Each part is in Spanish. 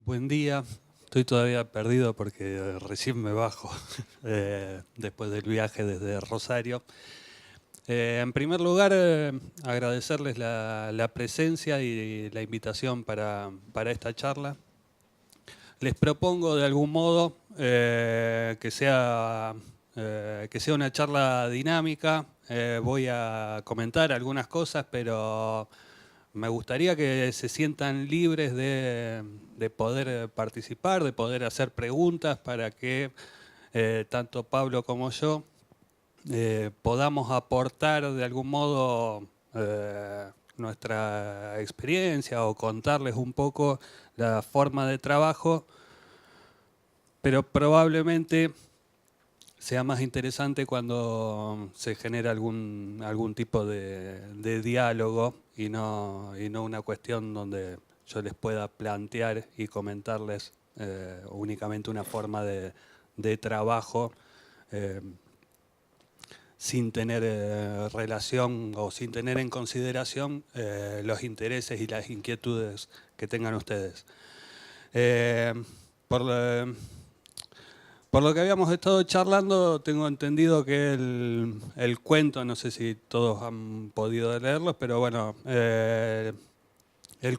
Buen día, estoy todavía perdido porque recién me bajo después del viaje desde Rosario. En primer lugar, agradecerles la presencia y la invitación para esta charla. Les propongo de algún modo que sea una charla dinámica. Voy a comentar algunas cosas, pero me gustaría que se sientan libres de poder participar, de poder hacer preguntas para que tanto Pablo como yo podamos aportar de algún modo nuestra experiencia o contarles un poco la forma de trabajo, pero probablemente sea más interesante cuando se genera algún tipo de diálogo y no una cuestión donde yo les pueda plantear y comentarles únicamente una forma de trabajo eh, sin tener relación o sin tener en consideración los intereses y las inquietudes que tengan ustedes. Eh, por, la- por lo que habíamos estado charlando, tengo entendido que el cuento, no sé si todos han podido leerlo, pero bueno, el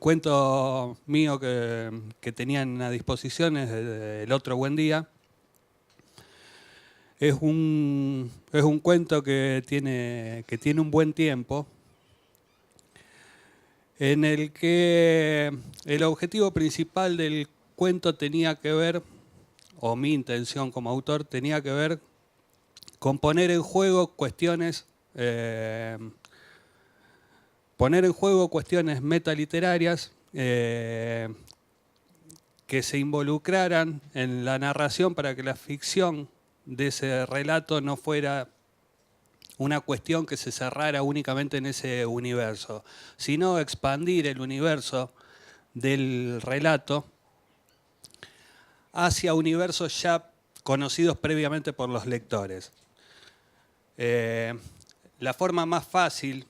cuento mío que tenían a disposición es El otro buen día. Es un cuento que tiene un buen tiempo, en el que el objetivo principal del cuento tenía que ver, o mi intención como autor, tenía que ver con poner en juego cuestiones metaliterarias que se involucraran en la narración para que la ficción de ese relato no fuera una cuestión que se cerrara únicamente en ese universo, sino expandir el universo del relato hacia universos ya conocidos previamente por los lectores. La forma más fácil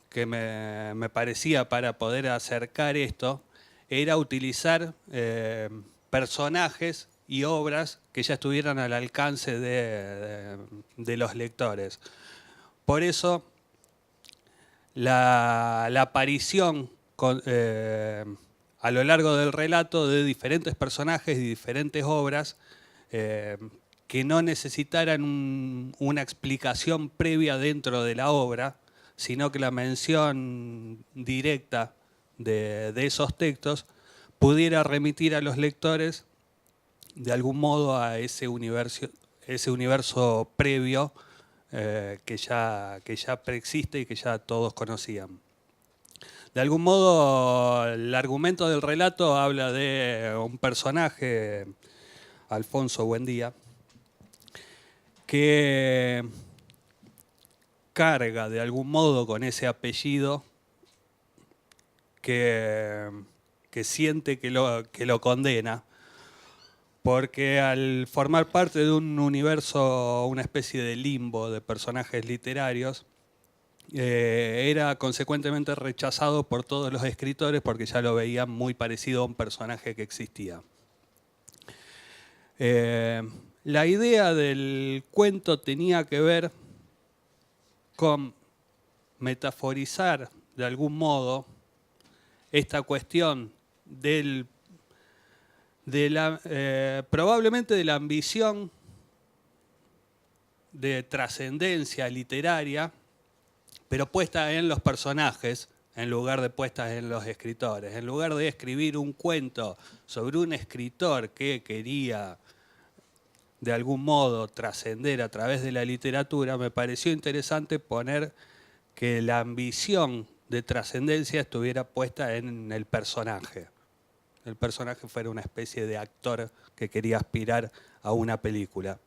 que me parecía para poder acercar esto era utilizar personajes y obras que ya estuvieran al alcance de los lectores. Por eso la aparición a lo largo del relato de diferentes personajes y diferentes obras eh, que no necesitaran una explicación previa dentro de la obra, sino que la mención directa de esos textos pudiera remitir a los lectores de algún modo a ese universo previo que ya preexiste y que ya todos conocían. De algún modo, el argumento del relato habla de un personaje, Alfonso Buendía, que carga de algún modo con ese apellido que, que siente que lo condena, porque al formar parte de un universo, una especie de limbo de personajes literarios, era consecuentemente rechazado por todos los escritores porque ya lo veían muy parecido a un personaje que existía. La idea del cuento tenía que ver con metaforizar de algún modo esta cuestión probablemente de la ambición de trascendencia literaria, pero puesta en los personajes en lugar de puestas en los escritores. En lugar de escribir un cuento sobre un escritor que quería de algún modo trascender a través de la literatura, me pareció interesante poner que la ambición de trascendencia estuviera puesta en el personaje. El personaje fuera una especie de actor que quería aspirar a una película.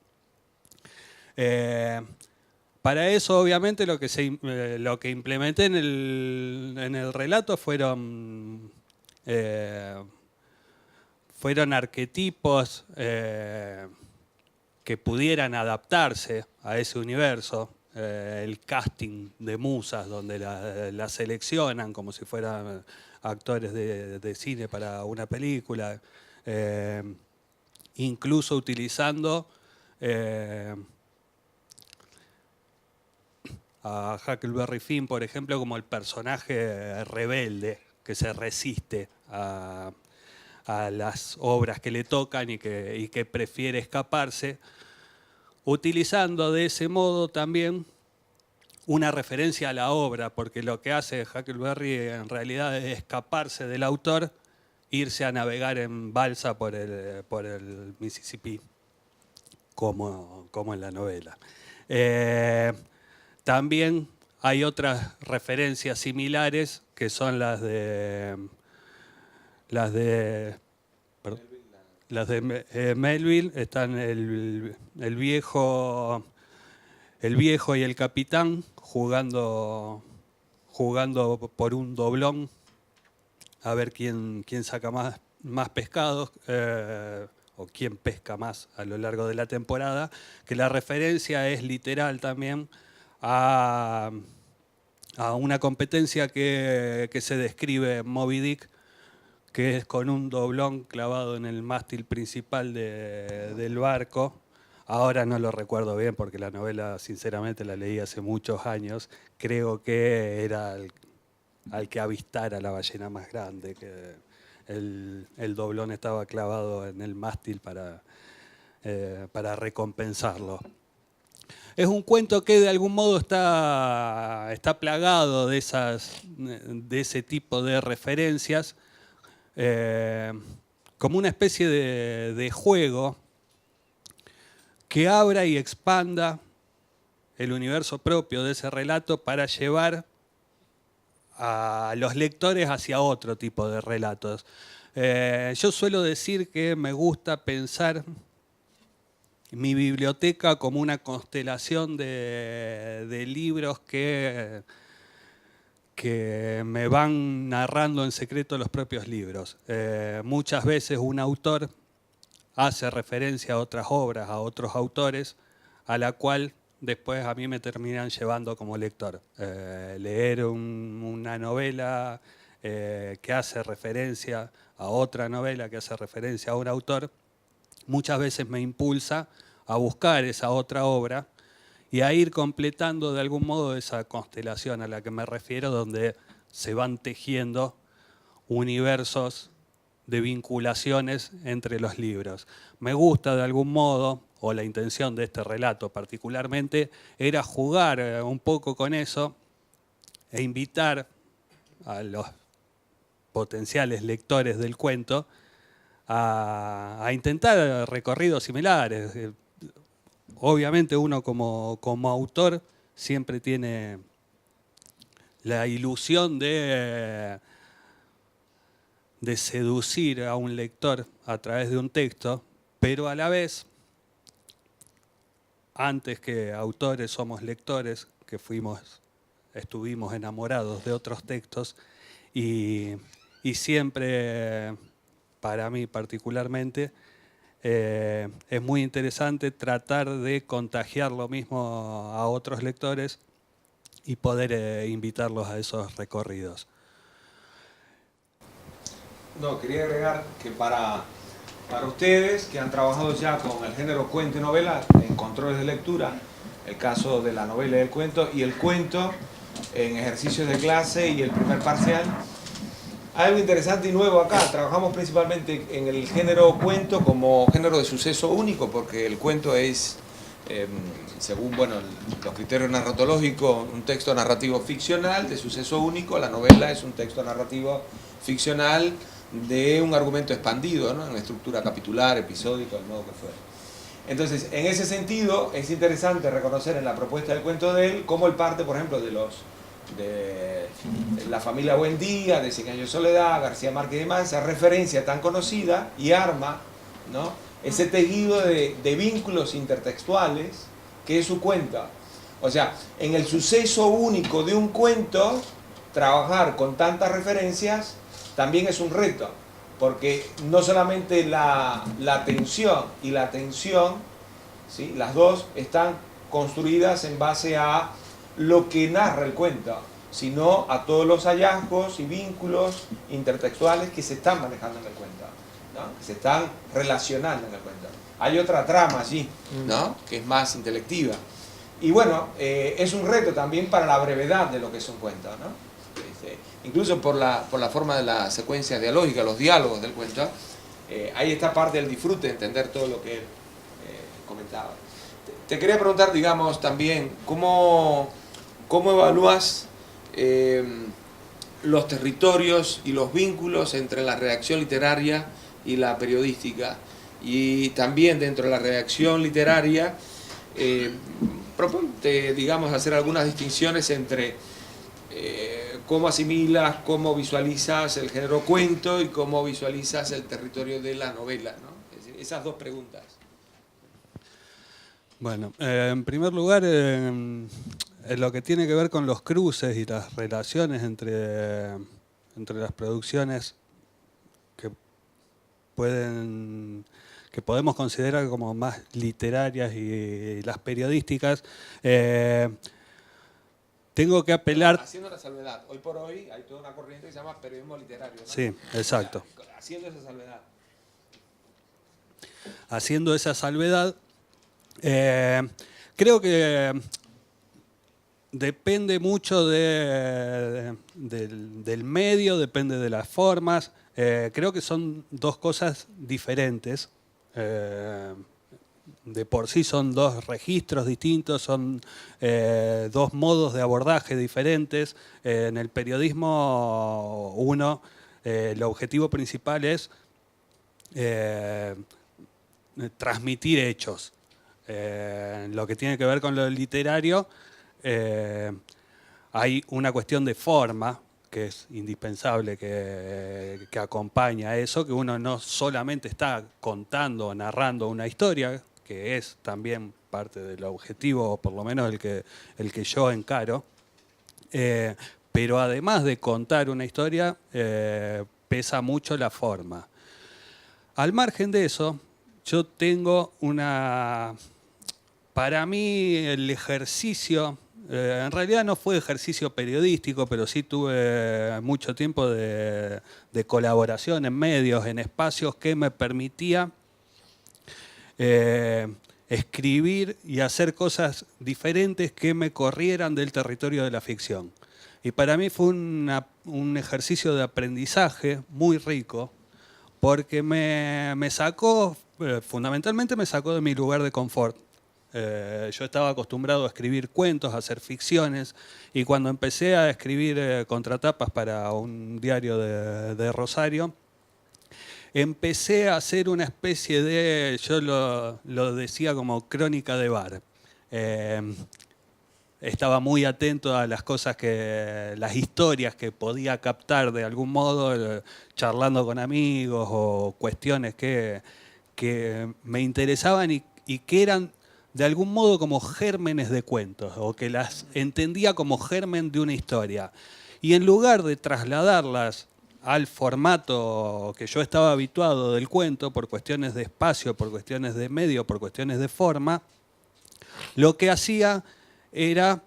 Para eso, obviamente, lo que implementé en el relato fueron arquetipos que pudieran adaptarse a ese universo. El casting de musas, donde la seleccionan como si fueran actores de cine para una película. incluso utilizando a Huckleberry Finn, por ejemplo, como el personaje rebelde que se resiste a las obras que le tocan y que prefiere escaparse, utilizando de ese modo también una referencia a la obra, porque lo que hace Huckleberry en realidad es escaparse del autor, irse a navegar en balsa por el Mississippi, como en la novela. También hay otras referencias similares que son las de Melville. Están el viejo y el capitán jugando por un doblón a ver quién saca más pescados, o quién pesca más a lo largo de la temporada, que la referencia es literal también a una competencia que se describe en Moby Dick, que es con un doblón clavado en el mástil principal del barco. Ahora no lo recuerdo bien porque la novela sinceramente la leí hace muchos años. Creo que era al que avistara la ballena más grande, que el doblón estaba clavado en el mástil para recompensarlo. Es un cuento que de algún modo está plagado de ese tipo de referencias, como una especie de juego que abra y expanda el universo propio de ese relato para llevar a los lectores hacia otro tipo de relatos. Yo suelo decir que me gusta pensar mi biblioteca como una constelación de libros que me van narrando en secreto los propios libros. Muchas veces un autor hace referencia a otras obras, a otros autores, a la cual después a mí me terminan llevando como lector. Leer una novela que hace referencia a otra novela que hace referencia a un autor, muchas veces me impulsa a buscar esa otra obra y a ir completando de algún modo esa constelación a la que me refiero, donde se van tejiendo universos de vinculaciones entre los libros. Me gusta de algún modo, o la intención de este relato particularmente, era jugar un poco con eso e invitar a los potenciales lectores del cuento a intentar recorridos similares. Obviamente uno como autor siempre tiene la ilusión de seducir a un lector a través de un texto, pero a la vez, antes que autores somos lectores, que estuvimos enamorados de otros textos, y siempre, para mí particularmente, es muy interesante tratar de contagiar lo mismo a otros lectores y poder invitarlos a esos recorridos. No, quería agregar que para ustedes que han trabajado ya con el género cuento y novela en controles de lectura, el caso de la novela y el cuento en ejercicios de clase y el primer parcial, hay algo interesante y nuevo acá. Trabajamos principalmente en el género cuento como género de suceso único, porque el cuento es, según los criterios narratológicos, un texto narrativo ficcional de suceso único. La novela es un texto narrativo ficcional de un argumento expandido, ¿no? En estructura capitular, episódico, del modo que fuera. Entonces, en ese sentido, es interesante reconocer en la propuesta del cuento de él cómo él parte, por ejemplo, de La familia Buendía, de 100 años de soledad, García Márquez y demás, esa referencia tan conocida, y arma, ¿no?, ese tejido de vínculos intertextuales que es su cuento. O sea, en el suceso único de un cuento, trabajar con tantas referencias también es un reto, porque no solamente la tensión y la tensión, ¿sí?, las dos están construidas en base a lo que narra el cuento, sino a todos los hallazgos y vínculos intertextuales que se están manejando en el cuento, ¿no? Se están relacionando en el cuento. Hay otra trama allí, ¿no? Que es más intelectiva. Y bueno, es un reto también para la brevedad de lo que es un cuento, ¿no? Incluso por la forma de la secuencia dialógica, los diálogos del cuento, ahí está parte del disfrute, entender todo lo que él comentaba. Te quería preguntar, digamos, también, ¿cómo evalúas los territorios y los vínculos entre la redacción literaria y la periodística? Y también dentro de la redacción literaria, proponte, digamos, hacer algunas distinciones entre cómo asimilas, cómo visualizas el género cuento y cómo visualizas el territorio de la novela, ¿no? Es decir, esas dos preguntas. Bueno, en primer lugar, en lo que tiene que ver con los cruces y las relaciones entre las producciones que podemos considerar como más literarias y las periodísticas, tengo que apelar... Haciendo la salvedad, hoy por hoy hay toda una corriente que se llama periodismo literario, ¿no? Sí, exacto. O sea, haciendo esa salvedad. Haciendo esa salvedad, creo que depende mucho del medio, depende de las formas. Creo que son dos cosas diferentes. De por sí son dos registros distintos, son dos modos de abordaje diferentes. En el periodismo, el objetivo principal es transmitir hechos. Lo que tiene que ver con lo literario, hay una cuestión de forma que es indispensable, que acompaña a eso, que uno no solamente está contando o narrando una historia, que es también parte del objetivo, o por lo menos el que yo encaro, pero además de contar una historia, pesa mucho la forma. Al margen de eso, yo tengo para mí el ejercicio, en realidad no fue ejercicio periodístico, pero sí tuve mucho tiempo de colaboración en medios, en espacios que me permitía escribir y hacer cosas diferentes que me corrieran del territorio de la ficción. Y para mí fue un ejercicio de aprendizaje muy rico, porque me sacó, fundamentalmente me sacó de mi lugar de confort. Yo estaba acostumbrado a escribir cuentos, a hacer ficciones, y cuando empecé a escribir contratapas para un diario de Rosario, empecé a hacer una especie de, yo lo decía como crónica de bar. Estaba muy atento a las cosas las historias que podía captar de algún modo, charlando con amigos o cuestiones que me interesaban y que eran de algún modo como gérmenes de cuentos, o que las entendía como germen de una historia. Y en lugar de trasladarlas al formato que yo estaba habituado del cuento, por cuestiones de espacio, por cuestiones de medio, por cuestiones de forma, lo que hacía era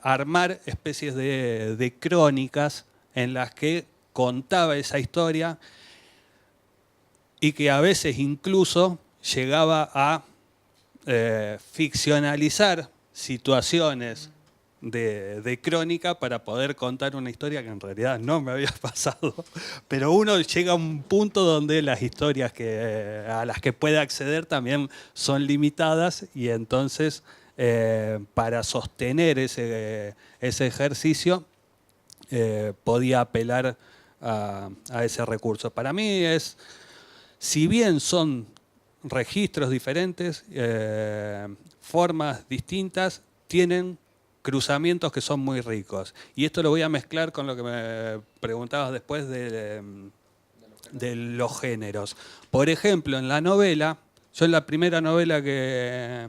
armar especies de crónicas en las que contaba esa historia y que a veces incluso llegaba a ficcionalizar situaciones de crónica para poder contar una historia que en realidad no me había pasado, pero uno llega a un punto donde las historias a las que puede acceder también son limitadas, y entonces para sostener ese ejercicio podía apelar a ese recurso. Para mí si bien son registros diferentes, formas distintas, tienen cruzamientos que son muy ricos. Y esto lo voy a mezclar con lo que me preguntabas después de los géneros. Por ejemplo, en la novela, yo en la primera novela que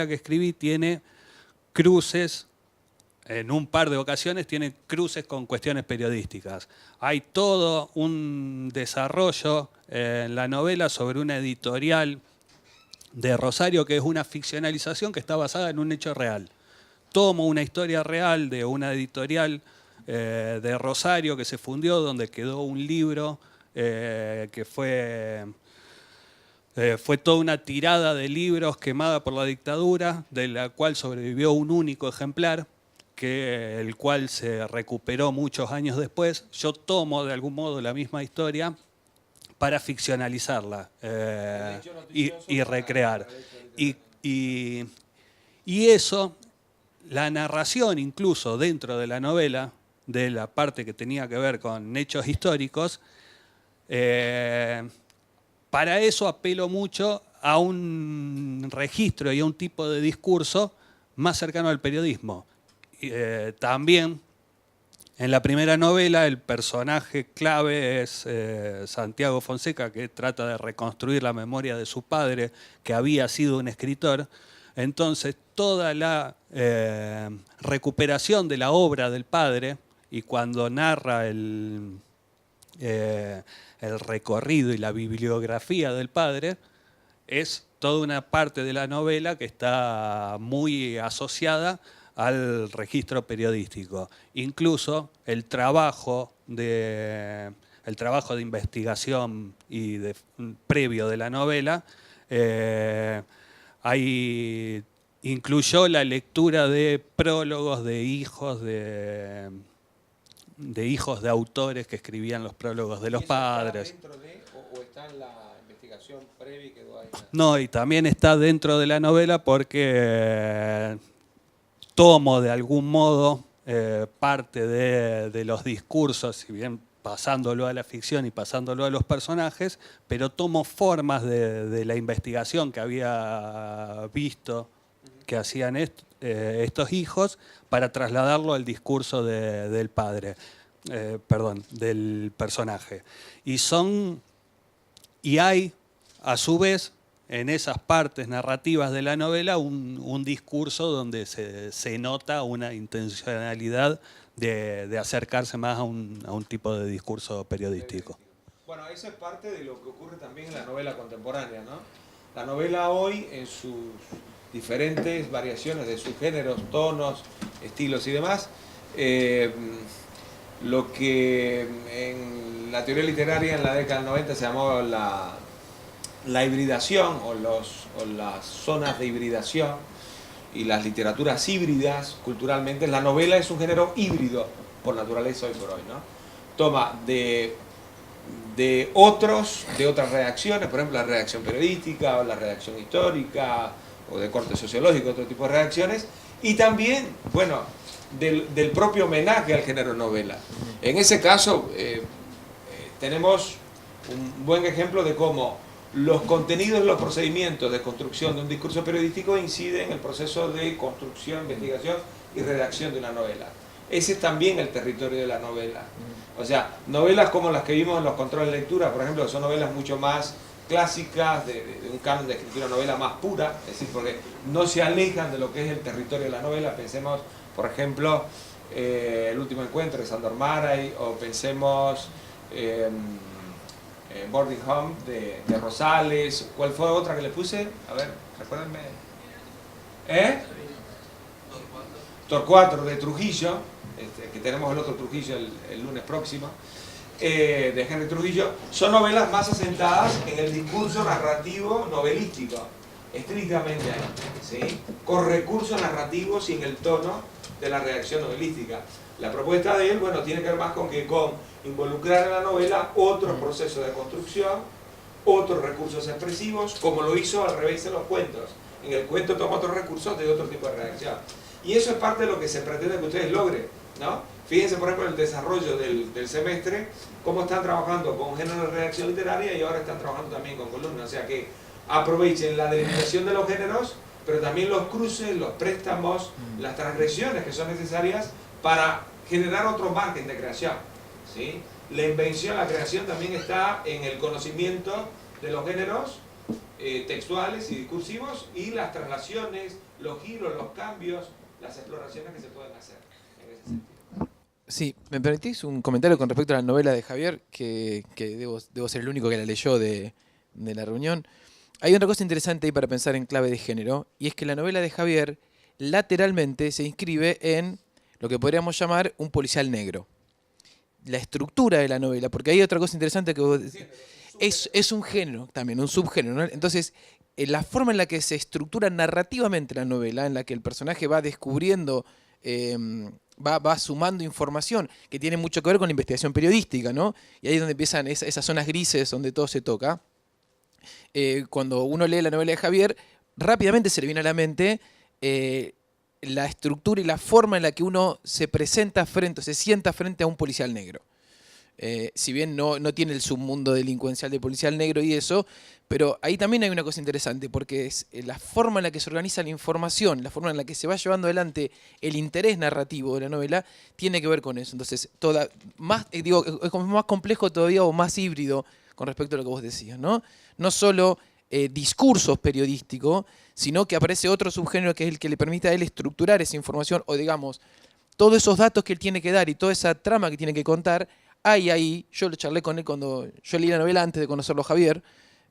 escribí tiene cruces, en un par de ocasiones tiene cruces con cuestiones periodísticas. Hay todo un desarrollo en la novela sobre una editorial de Rosario que es una ficcionalización que está basada en un hecho real. Tomo una historia real de una editorial de Rosario que se fundió, donde quedó un libro que fue toda una tirada de libros quemada por la dictadura, de la cual sobrevivió un único ejemplar, el cual se recuperó muchos años después. Yo tomo de algún modo la misma historia para ficcionalizarla y recrear. Y eso, la narración incluso dentro de la novela, de la parte que tenía que ver con hechos históricos, para eso apelo mucho a un registro y a un tipo de discurso más cercano al periodismo. También en la primera novela el personaje clave es Santiago Fonseca, que trata de reconstruir la memoria de su padre, que había sido un escritor. Entonces toda la recuperación de la obra del padre, y cuando narra el recorrido y la bibliografía del padre, es toda una parte de la novela que está muy asociada al registro periodístico. Incluso el trabajo de investigación y previo de la novela incluyó la lectura de prólogos de hijos de autores que escribían los prólogos de los padres. ¿Está dentro de o está en la investigación previa y quedó ahí? No, y también está dentro de la novela porque tomo de algún modo parte de los discursos, si bien pasándolo a la ficción y pasándolo a los personajes, pero tomo formas de la investigación que había visto que hacían estos hijos para trasladarlo al discurso del padre, del personaje. Y hay, a su vez, en esas partes narrativas de la novela, un discurso donde se nota una intencionalidad de acercarse más a un tipo de discurso periodístico. Bueno, eso es parte de lo que ocurre también en la novela contemporánea, ¿no? La novela hoy, en sus diferentes variaciones de sus géneros, tonos, estilos y demás, lo que en la teoría literaria en la década del 90 se llamó la hibridación o las zonas de hibridación y las literaturas híbridas culturalmente. La novela es un género híbrido por naturaleza hoy por hoy, ¿no? Toma de otras reacciones, por ejemplo la reacción periodística o la reacción histórica o de corte sociológico, otro tipo de reacciones, y también, bueno, del propio homenaje al género novela. En ese caso tenemos un buen ejemplo de cómo los contenidos, los procedimientos de construcción de un discurso periodístico inciden en el proceso de construcción, investigación y redacción de una novela. Ese es también el territorio de la novela. O sea, novelas como las que vimos en los controles de lectura, por ejemplo, son novelas mucho más clásicas, de un canon de escritura novela más pura, es decir, porque no se alejan de lo que es el territorio de la novela. Pensemos, por ejemplo, El último encuentro de Sándor Márai, o pensemos Boarding Home de Rosales. ¿Cuál fue otra que le puse? A ver, recuérdenme. Torcuato de Trujillo, que tenemos el otro Trujillo el lunes próximo, de Henry Trujillo. Son novelas más asentadas en el discurso narrativo novelístico, estrictamente ahí, ¿sí? Con recursos narrativos y en el tono de la redacción novelística. La propuesta de él, bueno, tiene que ver más con involucrar en la novela otros procesos de construcción, otros recursos expresivos, como lo hizo al revés en los cuentos. En el cuento toma otros recursos de otro tipo de redacción. Y eso es parte de lo que se pretende que ustedes logren, ¿no? Fíjense, por ejemplo, en el desarrollo del semestre, cómo están trabajando con género de redacción literaria y ahora están trabajando también con columnas. O sea que aprovechen la delimitación de los géneros, pero también los cruces, los préstamos, las transgresiones que son necesarias para generar otro margen de creación, ¿sí? La invención, la creación también está en el conocimiento de los géneros textuales y discursivos y las traslaciones, los giros, los cambios, las exploraciones que se pueden hacer en ese sentido. Sí, ¿me permitís un comentario con respecto a la novela de Javier? Que debo ser el único que la leyó de la reunión. Hay otra cosa interesante ahí para pensar en clave de género, y es que la novela de Javier lateralmente se inscribe en lo que podríamos llamar un policial negro. la estructura de la novela, porque hay otra cosa interesante que vos decís. Es un género también, un subgénero, ¿no? Entonces, la forma en la que se estructura narrativamente la novela, en la que el personaje va descubriendo, va sumando información, que tiene mucho que ver con la investigación periodística, ¿no? Y ahí es donde empiezan esas zonas grises donde todo se toca. Cuando uno lee la novela de Javier, rápidamente se le viene a la mente la estructura y la forma en la que uno se sienta frente a un policial negro. Si bien no tiene el submundo delincuencial de policial negro y eso, pero ahí también hay una cosa interesante, porque es la forma en la que se organiza la información, la forma en la que se va llevando adelante el interés narrativo de la novela, tiene que ver con eso. Entonces, es como más complejo todavía o más híbrido con respecto a lo que vos decías, ¿no? No solo discursos periodísticos, sino que aparece otro subgénero que es el que le permite a él estructurar esa información, o digamos, todos esos datos que él tiene que dar y toda esa trama que tiene que contar. Ahí, yo lo charlé con él cuando yo leí la novela antes de conocerlo a Javier,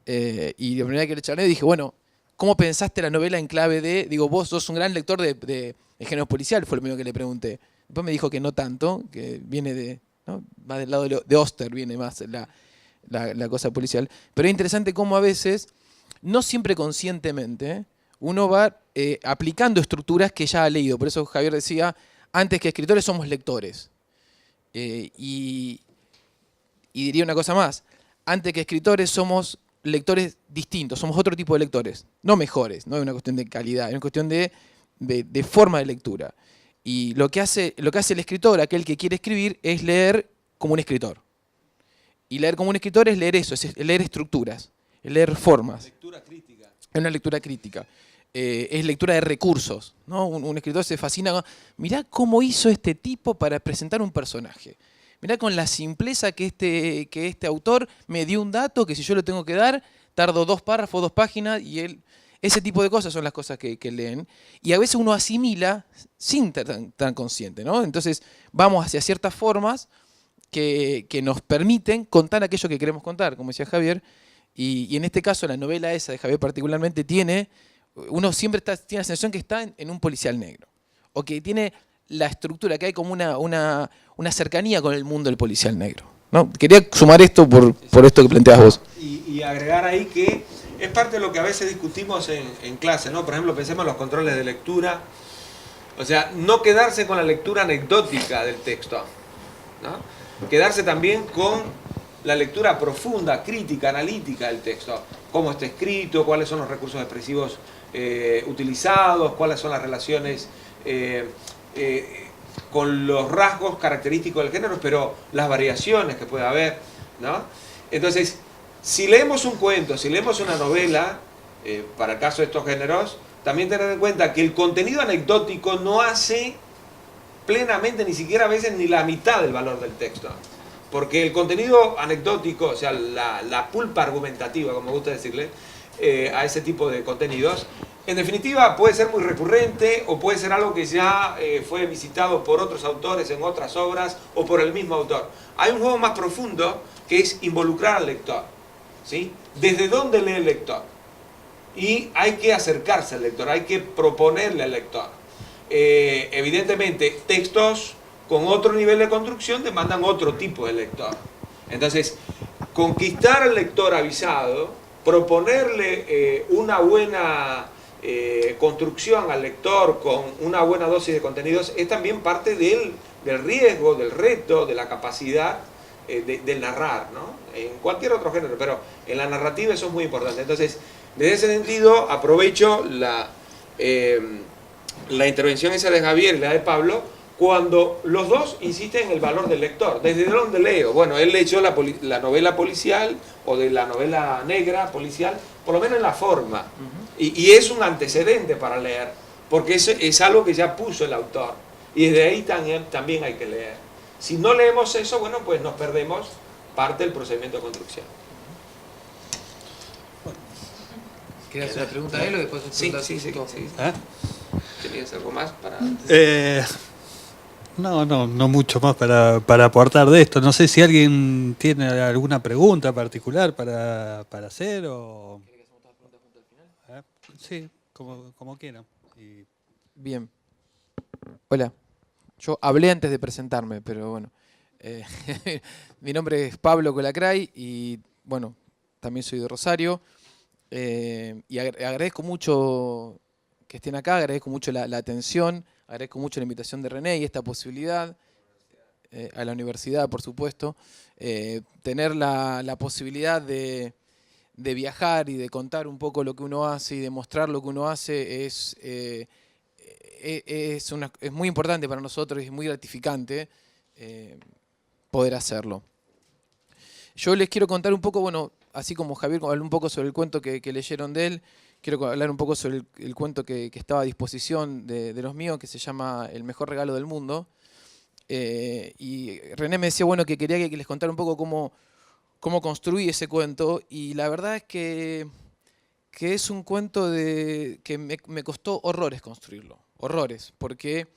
y la primera vez que le charlé dije, bueno, ¿cómo pensaste la novela en clave de, digo, vos sos un gran lector de género policial? Fue lo primero que le pregunté. Después me dijo que no tanto, que viene de, ¿no? Más del lado de Oster, viene más la cosa policial. Pero es interesante cómo a veces, no siempre conscientemente, uno va aplicando estructuras que ya ha leído. Por eso Javier decía, antes que escritores somos lectores. Y diría una cosa más, antes que escritores somos lectores distintos, somos otro tipo de lectores, no mejores, no es una cuestión de calidad, es una cuestión de forma de lectura. Y lo que hace el escritor, aquel que quiere escribir, es leer como un escritor. Y leer como un escritor es leer eso, es leer estructuras, es leer formas. Lectura crítica. Es una lectura crítica. Es lectura de recursos, ¿no? Un escritor se fascina. Mirá cómo hizo este tipo para presentar un personaje. Mirá con la simpleza que este autor me dio un dato que si yo lo tengo que dar, tardo 2 párrafos, 2 páginas, y él... Ese tipo de cosas son las cosas que leen. Y a veces uno asimila sin tan consciente, ¿no? Entonces vamos hacia ciertas formas que nos permiten contar aquello que queremos contar, como decía Javier. Y en este caso la novela esa de Javier particularmente uno siempre tiene la sensación que está en un policial negro. O que tiene la estructura, que hay como una cercanía con el mundo del policial negro, ¿no? Quería sumar esto por esto que planteas vos. Y agregar ahí que es parte de lo que a veces discutimos en clase, ¿no? Por ejemplo, pensemos en los controles de lectura. O sea, no quedarse con la lectura anecdótica del texto, ¿no? Quedarse también con la lectura profunda, crítica, analítica del texto. Cómo está escrito, cuáles son los recursos expresivos utilizados, cuáles son las relaciones con los rasgos característicos del género, pero las variaciones que puede haber, ¿no? Entonces, si leemos un cuento, si leemos una novela, para el caso de estos géneros, también tener en cuenta que el contenido anecdótico no hace plenamente, ni siquiera a veces, ni la mitad del valor del texto. Porque el contenido anecdótico, o sea, la pulpa argumentativa, como me gusta decirle, a ese tipo de contenidos, en definitiva puede ser muy recurrente o puede ser algo que ya fue visitado por otros autores en otras obras o por el mismo autor. Hay un juego más profundo que es involucrar al lector, ¿sí? ¿Desde dónde lee el lector? Y hay que acercarse al lector, hay que proponerle al lector. Evidentemente, textos con otro nivel de construcción demandan otro tipo de lector. Entonces, conquistar al lector avisado, proponerle una buena construcción al lector con una buena dosis de contenidos, es también parte del riesgo, del reto, de la capacidad de narrar, ¿no? En cualquier otro género, pero en la narrativa eso es muy importante. Entonces, desde ese sentido, aprovecho la intervención esa de Javier y la de Pablo, cuando los dos insisten en el valor del lector. ¿Desde dónde leo? Bueno, él leyó la novela policial o de la novela negra policial, por lo menos en la forma. Y es un antecedente para leer, porque es algo que ya puso el autor. Y desde ahí también hay que leer. Si no leemos eso, bueno, pues nos perdemos parte del procedimiento de construcción. ¿Querías hacer la pregunta a él o después? Sí. ¿Eh? ¿Tenías algo más para...? No mucho más para aportar de esto. No sé si alguien tiene alguna pregunta particular para hacer o... ¿Querés que hacemos todas las preguntas junto al final? Sí, como quieran. Bien. Hola. Yo hablé antes de presentarme, pero bueno. Eh, mi nombre es Pablo Colacray y bueno, también soy de Rosario. Y agradezco mucho que estén acá, agradezco mucho la atención, agradezco mucho la invitación de René y esta posibilidad, a la universidad por supuesto, tener la posibilidad de viajar y de contar un poco lo que uno hace y de mostrar lo que uno hace es muy importante para nosotros y es muy gratificante poder hacerlo. Yo les quiero contar un poco, bueno, así como Javier habló un poco sobre el cuento que leyeron de él, quiero hablar un poco sobre el cuento que estaba a disposición de los míos, que se llama El mejor regalo del mundo. Y René me decía, bueno, que quería que les contara un poco cómo construí ese cuento, y la verdad es que es un cuento que me costó horrores construirlo, horrores, porque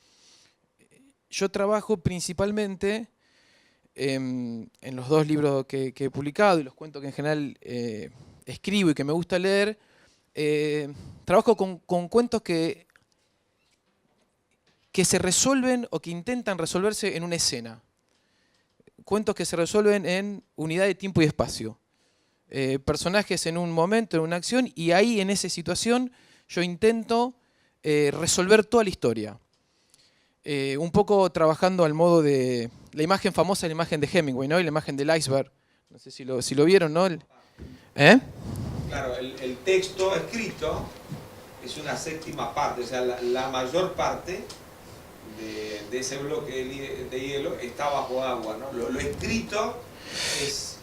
yo trabajo principalmente en los 2 libros que he publicado y los cuentos que en general escribo y que me gusta leer, trabajo con cuentos que se resuelven o que intentan resolverse en una escena. Cuentos que se resuelven en unidad de tiempo y espacio. Personajes en un momento, en una acción, y ahí en esa situación yo intento resolver toda la historia. Un poco trabajando al modo de la imagen famosa, la imagen de Hemingway, ¿no? Y la imagen del iceberg. No sé si lo vieron, ¿no? Claro, el texto escrito es una séptima parte, o sea, la mayor parte de ese bloque de hielo está bajo agua, ¿no? Lo escrito es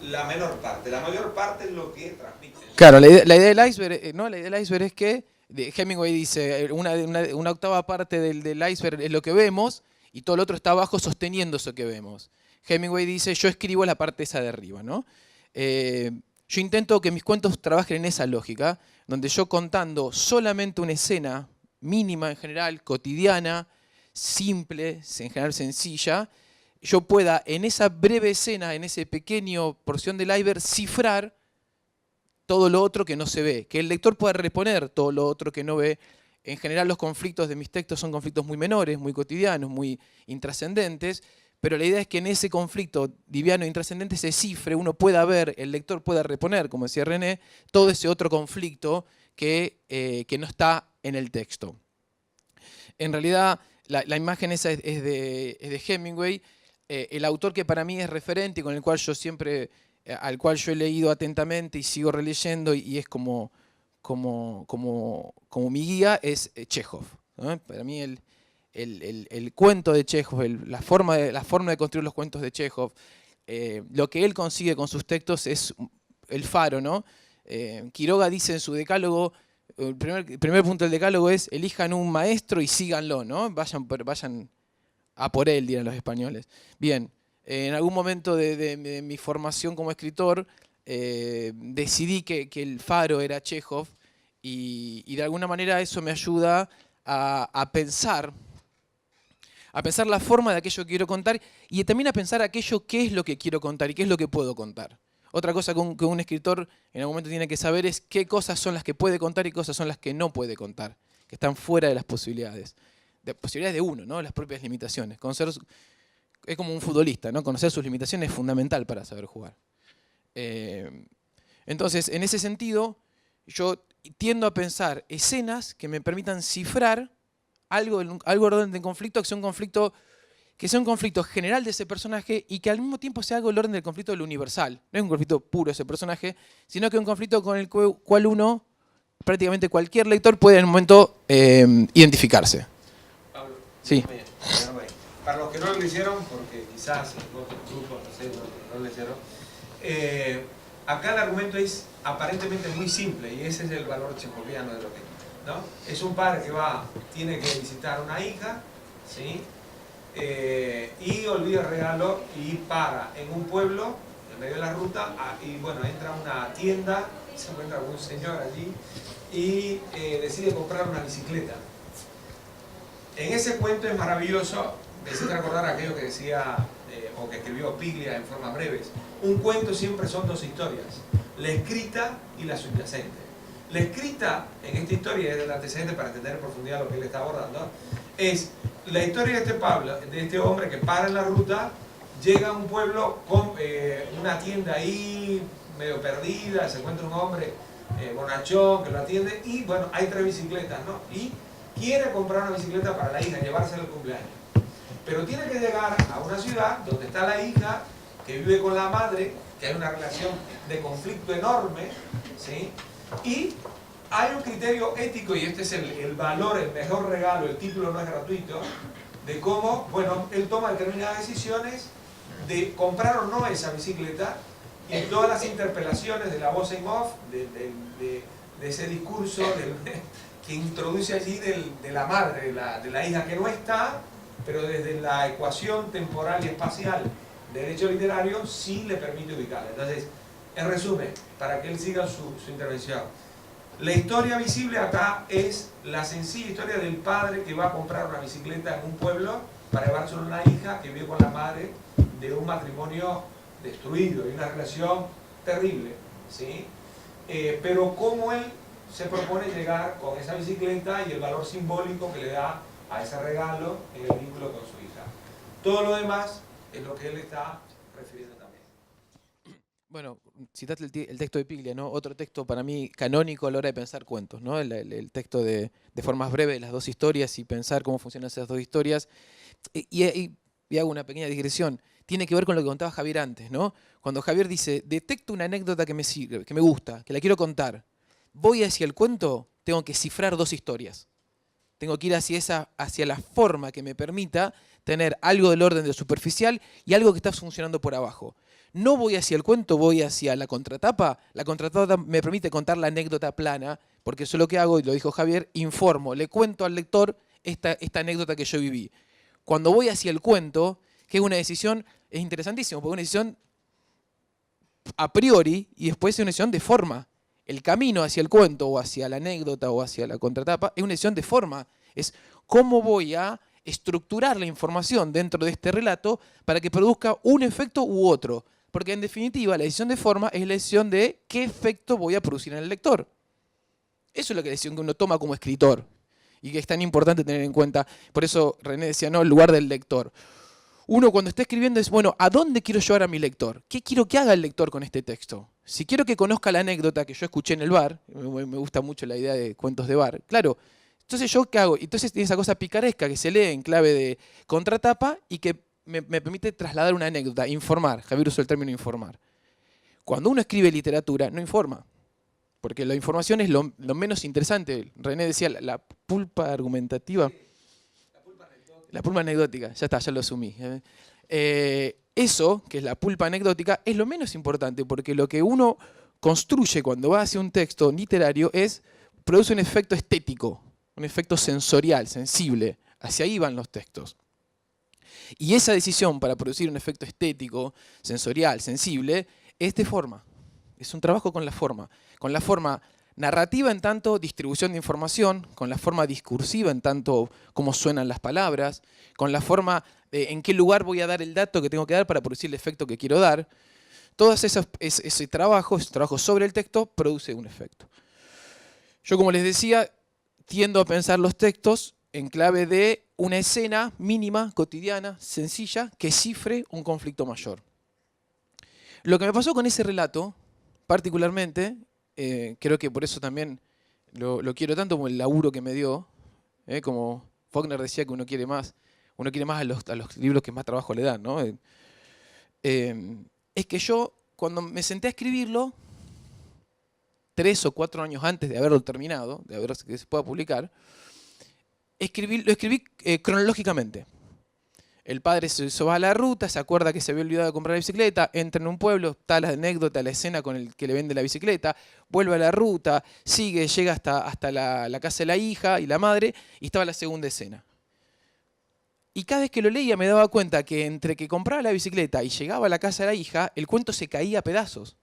la menor parte, la mayor parte es lo que transmite. Claro, la idea del iceberg, ¿no? La idea del iceberg es que Hemingway dice una octava parte del iceberg es lo que vemos y todo lo otro está abajo sosteniendo eso que vemos. Hemingway dice, yo escribo la parte esa de arriba, ¿no? Yo intento que mis cuentos trabajen en esa lógica, donde yo contando solamente una escena mínima en general, cotidiana, simple, en general sencilla, yo pueda en esa breve escena, en esa pequeña porción del iceberg, cifrar todo lo otro que no se ve, que el lector pueda reponer todo lo otro que no ve. En general los conflictos de mis textos son conflictos muy menores, muy cotidianos, muy intrascendentes, pero la idea es que en ese conflicto liviano e intrascendente se cifre, uno pueda ver, el lector pueda reponer, como decía René, todo ese otro conflicto que no está en el texto. En realidad, la imagen esa es de Hemingway, el autor que para mí es referente y con el cual yo siempre, al cual yo he leído atentamente y sigo releyendo y es como mi guía, es Chekhov, ¿no? Para mí el cuento de Chekhov, la forma de construir los cuentos de Chekhov, lo que él consigue con sus textos es el faro, ¿no? Quiroga dice en su decálogo, el primer punto del decálogo es elijan un maestro y síganlo, ¿no? Vayan a por él, dirán los españoles. Bien, en algún momento de mi formación como escritor decidí que el faro era Chekhov y de alguna manera eso me ayuda a pensar la forma de aquello que quiero contar y también a pensar aquello qué es lo que quiero contar y qué es lo que puedo contar. Otra cosa que un escritor en algún momento tiene que saber es qué cosas son las que puede contar y qué cosas son las que no puede contar, que están fuera de las posibilidades de uno, ¿no? Las propias limitaciones. Es como un futbolista, ¿no? Conocer sus limitaciones es fundamental para saber jugar. Entonces, en ese sentido, yo tiendo a pensar escenas que me permitan cifrar algo de conflicto, que sea un conflicto general de ese personaje y que al mismo tiempo sea algo del orden del conflicto de lo universal. No es un conflicto puro ese personaje, sino que es un conflicto con el cual uno, prácticamente cualquier lector, puede en un momento identificarse. Pablo, Sí. Para los que no lo hicieron, porque quizás en otros grupos, no sé, no lo hicieron, acá el argumento es aparentemente muy simple y ese es el valor chejoviano de lo que, ¿no? Es un padre que tiene que visitar a una hija, ¿sí? Y olvida el regalo y para en un pueblo, en medio de la ruta, y bueno, entra a una tienda, se encuentra algún señor allí y decide comprar una bicicleta. En ese cuento es maravilloso, me hiciste recordar aquello que decía, o que escribió Piglia en formas breves. Un cuento siempre son 2 historias, la escrita y la subyacente. La escrita en esta historia, es el antecedente para entender en profundidad lo que él está abordando, es la historia de este Pablo, de este hombre que para en la ruta llega a un pueblo con una tienda ahí medio perdida, se encuentra un hombre bonachón que lo atiende y bueno, hay 3 bicicletas, ¿no? Y quiere comprar una bicicleta para la hija, llevársela al cumpleaños. Pero tiene que llegar a una ciudad donde está la hija, que vive con la madre, que hay una relación de conflicto enorme, ¿sí? Y hay un criterio ético, y este es el valor, el mejor regalo, el título no es gratuito, de cómo, bueno, él toma determinadas decisiones de comprar o no esa bicicleta, y en todas las interpelaciones de la voz en off, de ese discurso que introduce allí de la madre, de la hija que no está, pero desde la ecuación temporal y espacial del hecho literario sí le permite ubicarla. Entonces, en resumen, para que él siga su intervención, la historia visible acá es la sencilla historia del padre que va a comprar una bicicleta en un pueblo para llevárselo a una hija que vive con la madre de un matrimonio destruido y una relación terrible, ¿sí? Pero cómo él se propone llegar con esa bicicleta y el valor simbólico que le da a ese regalo en el vínculo con su hija. Todo lo demás es lo que él está refiriendo también. Bueno, citaste el texto de Piglia, ¿no? Otro texto para mí canónico a la hora de pensar cuentos, ¿no? El texto de formas breves de las 2 historias y pensar cómo funcionan esas 2 historias. Y hago una pequeña digresión. Tiene que ver con lo que contaba Javier antes, ¿no? Cuando Javier dice, detecto una anécdota que me sirve, que me gusta, que la quiero contar. Voy hacia el cuento, tengo que cifrar 2 historias. Tengo que ir hacia la forma que me permita tener algo del orden de lo superficial y algo que está funcionando por abajo. No voy hacia el cuento, voy hacia la contratapa. La contratapa me permite contar la anécdota plana, porque eso es lo que hago, y lo dijo Javier, informo, le cuento al lector esta anécdota que yo viví. Cuando voy hacia el cuento, que es una decisión, es interesantísimo, porque es una decisión a priori y después es una decisión de forma. El camino hacia el cuento o hacia la anécdota o hacia la contratapa es una decisión de forma. Es cómo voy a estructurar la información dentro de este relato para que produzca un efecto u otro. Porque en definitiva la decisión de forma es la decisión de qué efecto voy a producir en el lector. Eso es la decisión que uno toma como escritor y que es tan importante tener en cuenta. Por eso René decía, no, el lugar del lector. Uno cuando está escribiendo es, bueno, ¿a dónde quiero llevar a mi lector? ¿Qué quiero que haga el lector con este texto? Si quiero que conozca la anécdota que yo escuché en el bar, me gusta mucho la idea de cuentos de bar, claro, entonces ¿yo qué hago? Entonces tiene esa cosa picaresca que se lee en clave de contratapa y que me permite trasladar una anécdota, informar. Javier usó el término informar. Cuando uno escribe literatura, no informa, porque la información es lo menos interesante. René decía, la pulpa argumentativa. La pulpa anecdótica, ya está, ya lo asumí. Eso, que es la pulpa anecdótica, es lo menos importante, porque lo que uno construye cuando va hacia un texto literario produce un efecto estético, un efecto sensorial, sensible. Hacia ahí van los textos. Y esa decisión para producir un efecto estético, sensorial, sensible, es de forma. Es un trabajo con la forma narrativa en tanto distribución de información, con la forma discursiva en tanto cómo suenan las palabras, con la forma de en qué lugar voy a dar el dato que tengo que dar para producir el efecto que quiero dar. Todo ese trabajo sobre el texto produce un efecto. Yo, como les decía, tiendo a pensar los textos en clave de una escena mínima, cotidiana, sencilla, que cifre un conflicto mayor. Lo que me pasó con ese relato, particularmente, creo que por eso también lo quiero tanto como el laburo que me dio, como Faulkner decía que uno quiere más a los libros que más trabajo le dan, ¿no? Es que yo, cuando me senté a escribirlo, 3 o 4 años antes de haberlo terminado, de ver que se pueda publicar, lo escribí cronológicamente. El padre se va a la ruta, se acuerda que se había olvidado de comprar la bicicleta, entra en un pueblo, está la anécdota, la escena con el que le vende la bicicleta, vuelve a la ruta, sigue, llega hasta la casa de la hija y la madre, y estaba la segunda escena. Y cada vez que lo leía me daba cuenta que entre que compraba la bicicleta y llegaba a la casa de la hija, el cuento se caía a pedazos.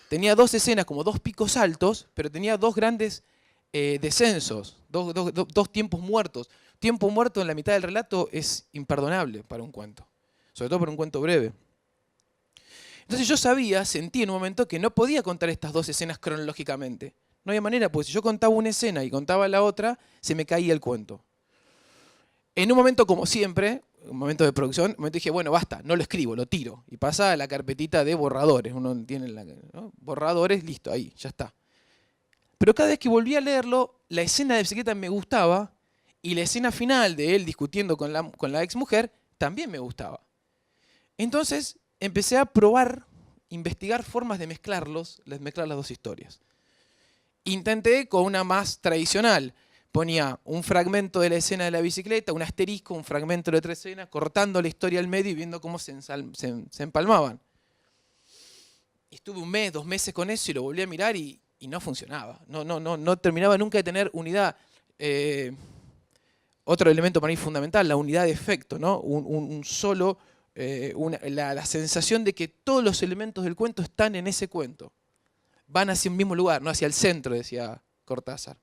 Tenía 2 escenas como 2 picos altos, pero tenía 2 grandes descensos, 2 tiempos muertos. Tiempo muerto en la mitad del relato es imperdonable para un cuento, sobre todo para un cuento breve. Entonces yo sentí en un momento que no podía contar estas 2 escenas cronológicamente. No había manera, porque si yo contaba una escena y contaba la otra, se me caía el cuento. En un momento, como siempre, un momento de producción, un momento dije, bueno, basta, no lo escribo, lo tiro. Y pasa a la carpetita de borradores. Uno tiene ¿no? Borradores, listo, ahí, ya está. Pero cada vez que volví a leerlo, la escena de bicicleta me gustaba y la escena final de él discutiendo con la exmujer también me gustaba. Entonces empecé a probar, investigar formas de mezclar las dos historias. Intenté con una más tradicional. Ponía un fragmento de la escena de la bicicleta, un asterisco, un fragmento de otra escena, cortando la historia al medio y viendo cómo se empalmaban. Estuve 1 mes, 2 meses con eso y lo volví a mirar y no funcionaba. No terminaba nunca de tener unidad. Otro elemento para mí fundamental, la unidad de efecto, ¿no? La sensación de que todos los elementos del cuento están en ese cuento. Van hacia un mismo lugar, no hacia el centro, decía Cortázar.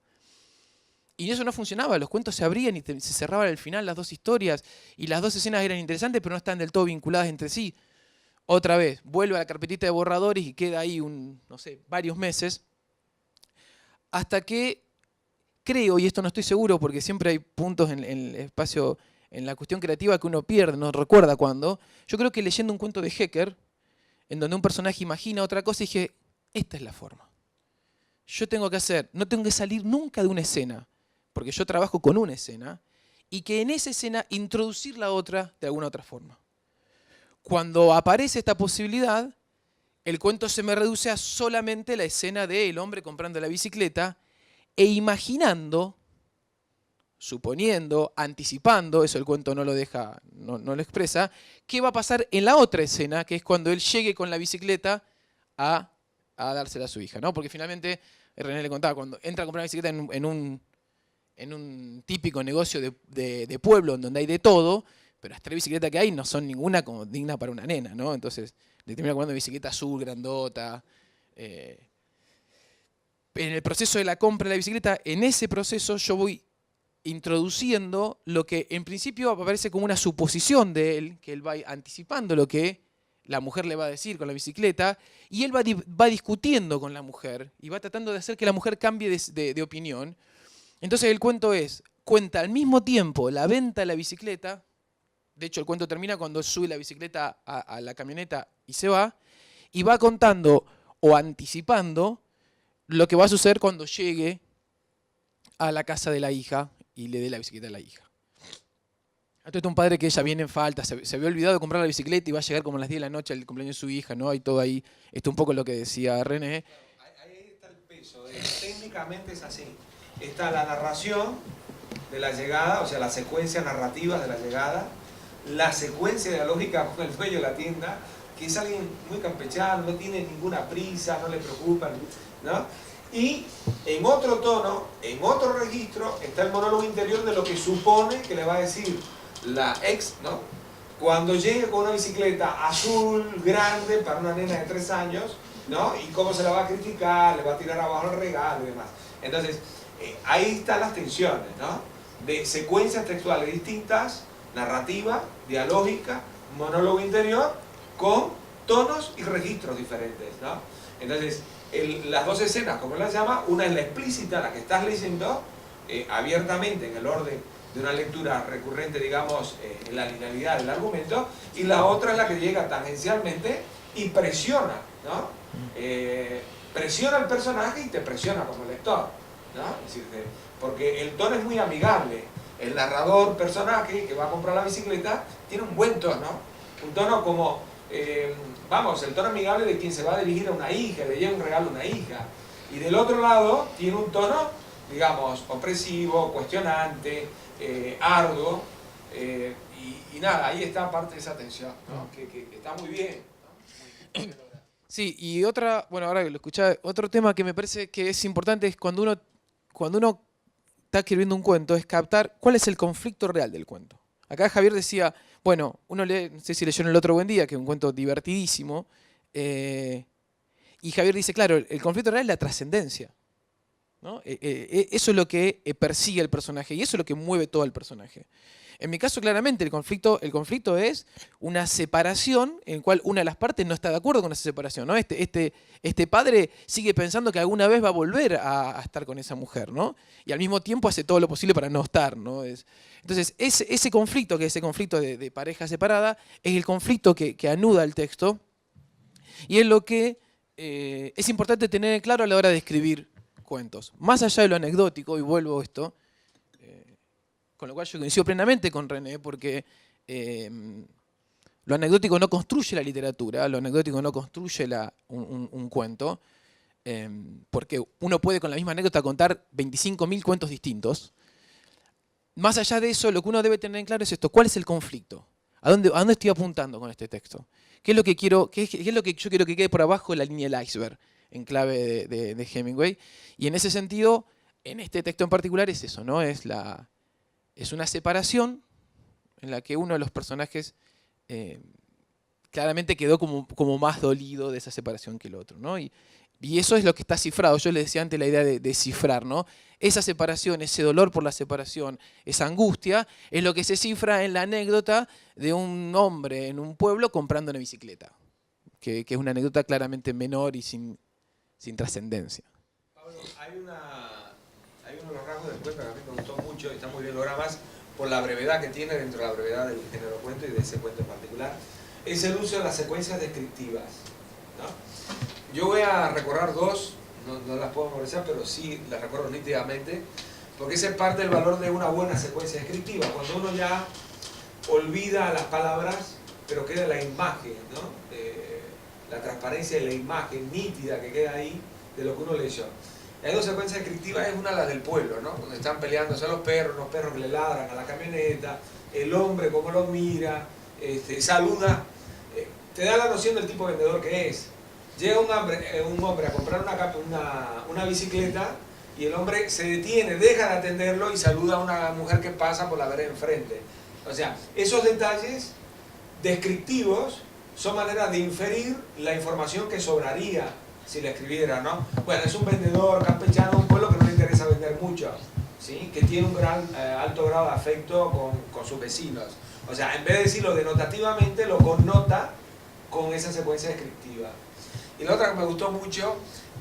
Y eso no funcionaba, los cuentos se abrían y se cerraban al final las dos historias y las dos escenas eran interesantes pero no están del todo vinculadas entre sí. Otra vez, vuelve a la carpetita de borradores y queda ahí varios meses hasta que creo, y esto no estoy seguro porque siempre hay puntos en el espacio, en la cuestión creativa que uno pierde, no recuerda cuándo, yo creo que leyendo un cuento de Hecker, en donde un personaje imagina otra cosa, dije, esta es la forma. Yo no tengo que salir nunca de una escena, porque yo trabajo con una escena, y que en esa escena introducir la otra de alguna otra forma. Cuando aparece esta posibilidad, el cuento se me reduce a solamente la escena del hombre comprando la bicicleta e imaginando, suponiendo, anticipando, eso el cuento no lo deja, no lo expresa, qué va a pasar en la otra escena, que es cuando él llegue con la bicicleta a dársela a su hija, ¿no? Porque finalmente, René le contaba, cuando entra a comprar una bicicleta en un típico negocio de pueblo donde hay de todo, pero las 3 bicicletas que hay no son ninguna como digna para una nena, ¿no? Entonces le termina comprando bicicleta azul, grandota. En el proceso de la compra de la bicicleta, en ese proceso yo voy introduciendo lo que en principio aparece como una suposición de él, que él va anticipando lo que la mujer le va a decir con la bicicleta, y él va discutiendo con la mujer y va tratando de hacer que la mujer cambie de opinión. Entonces el cuento cuenta al mismo tiempo la venta de la bicicleta. De hecho, el cuento termina cuando sube la bicicleta a la camioneta y se va, y va contando o anticipando lo que va a suceder cuando llegue a la casa de la hija y le dé la bicicleta a la hija. Entonces un padre que ella viene en falta, se había olvidado de comprar la bicicleta y va a llegar como a las 10 de la noche al cumpleaños de su hija, ¿no? Hay todo ahí, esto es un poco lo que decía René. Ahí está el peso, técnicamente es así. Está la narración de la llegada, o sea, la secuencia narrativa de la llegada, la secuencia dialógica con el dueño de la tienda, que es alguien muy campechano, no tiene ninguna prisa, no le preocupa, ¿no? Y en otro tono, en otro registro, está el monólogo interior de lo que supone que le va a decir la ex, ¿no? Cuando llegue con una bicicleta azul, grande, para una nena de 3 años, ¿no? Y cómo se la va a criticar, le va a tirar abajo el regalo y demás. Entonces, ahí están las tensiones, ¿no? De secuencias textuales distintas, narrativa, dialógica, monólogo interior, con tonos y registros diferentes, ¿no? Entonces, las dos escenas, como las llama, una es la explícita, la que estás leyendo abiertamente en el orden de una lectura recurrente, digamos, en la linealidad del argumento, y la otra es la que llega tangencialmente y presiona, ¿no? Presiona al personaje y te presiona como lector, ¿no? Es decir, porque el tono es muy amigable. El narrador, personaje que va a comprar la bicicleta, tiene un buen tono, un tono como, el tono amigable de quien se va a dirigir a una hija, le lleva un regalo a una hija. Y del otro lado tiene un tono, digamos, opresivo, cuestionante, arduo, y nada, ahí está parte de esa tensión, ¿no? que está muy bien, ¿no? Sí, y ahora que lo escuchaba, otro tema que me parece que es importante es cuando uno está escribiendo un cuento, es captar cuál es el conflicto real del cuento. Acá Javier decía, bueno, uno lee, no sé si leyó en El otro buen día, que es un cuento divertidísimo, y Javier dice, claro, el conflicto real es la trascendencia. ¿no? Eso es lo que persigue el personaje y eso es lo que mueve todo el personaje. En mi caso, claramente, el conflicto es una separación en la cual una de las partes no está de acuerdo con esa separación, ¿no? Este padre sigue pensando que alguna vez va a volver a estar con esa mujer, ¿no? Y al mismo tiempo hace todo lo posible para no estar, ¿no? Entonces, ese conflicto, que es ese conflicto de pareja separada, es el conflicto que anuda el texto y es lo que es importante tener claro a la hora de escribir cuentos. Más allá de lo anecdótico, y vuelvo a esto, con lo cual yo coincido plenamente con René, porque lo anecdótico no construye la literatura, lo anecdótico no construye un cuento, porque uno puede con la misma anécdota contar 25.000 cuentos distintos. Más allá de eso, lo que uno debe tener en claro es esto: ¿cuál es el conflicto? ¿A dónde estoy apuntando con este texto? ¿Qué es lo que yo quiero que quede por abajo de la línea del iceberg, en clave de Hemingway? Y en ese sentido, en este texto en particular es eso, ¿no? Es una separación en la que uno de los personajes claramente quedó como más dolido de esa separación que el otro, ¿no? Y eso es lo que está cifrado. Yo les decía antes la idea de cifrar, ¿no? Esa separación, ese dolor por la separación, esa angustia, es lo que se cifra en la anécdota de un hombre en un pueblo comprando una bicicleta, que es una anécdota claramente menor y sin trascendencia. Pablo, hay uno de los rasgos del cuento que a mí me gustó mucho y está muy bien logrado, más por la brevedad que tiene dentro de la brevedad del género cuento y de ese cuento en particular, es el uso de las secuencias descriptivas, ¿no? Yo voy a recordar dos, no las puedo memorizar, pero sí las recuerdo nítidamente, porque esa es parte del valor de una buena secuencia descriptiva, cuando uno ya olvida las palabras, pero queda la imagen, ¿no? La transparencia de la imagen nítida que queda ahí de lo que uno leyó. Hay dos secuencias descriptivas, es una la del pueblo, ¿no? Donde están peleándose los perros que le ladran a la camioneta, el hombre cómo lo mira, saluda, te da la noción del tipo de vendedor que es. Llega un hombre a comprar una bicicleta y el hombre se detiene, deja de atenderlo y saluda a una mujer que pasa por la vereda enfrente. O sea, esos detalles descriptivos son maneras de inferir la información que sobraría si la escribiera, ¿no? Bueno, es un vendedor campechano, un pueblo que no le interesa vender mucho, ¿sí? Que tiene un alto grado de afecto con sus vecinos. O sea, en vez de decirlo denotativamente, lo connota con esa secuencia descriptiva. Y la otra que me gustó mucho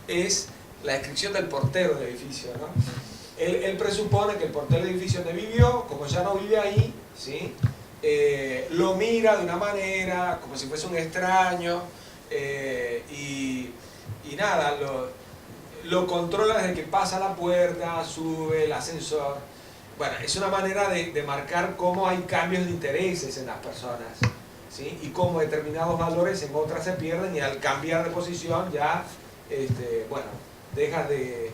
es la descripción del portero del edificio, ¿no? Él presupone que el portero del edificio donde vivió, como ya no vive ahí, ¿sí? Lo mira de una manera, como si fuese un extraño, y nada, lo controla desde que pasa a la puerta, sube el ascensor. Bueno, es una manera de marcar cómo hay cambios de intereses en las personas, ¿sí? Y cómo determinados valores en otras se pierden y al cambiar de posición ya, bueno, dejas de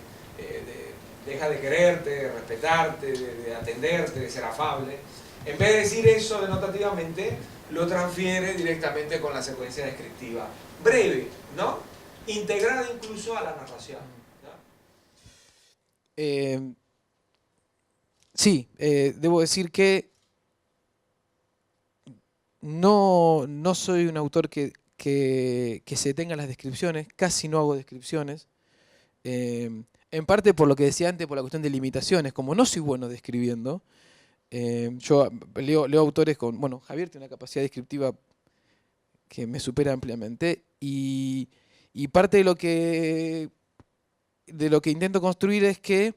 quererte, de respetarte, de atenderte, de ser afable. En vez de decir eso denotativamente, lo transfiere directamente con la secuencia descriptiva. Breve, ¿no? Integrada incluso a la narración, ¿no? Sí, debo decir que no soy un autor que se detenga en las descripciones, casi no hago descripciones, en parte por lo que decía antes, por la cuestión de limitaciones, como no soy bueno describiendo, yo leo autores con, bueno, Javier tiene una capacidad descriptiva que me supera ampliamente, y parte de lo que intento construir es que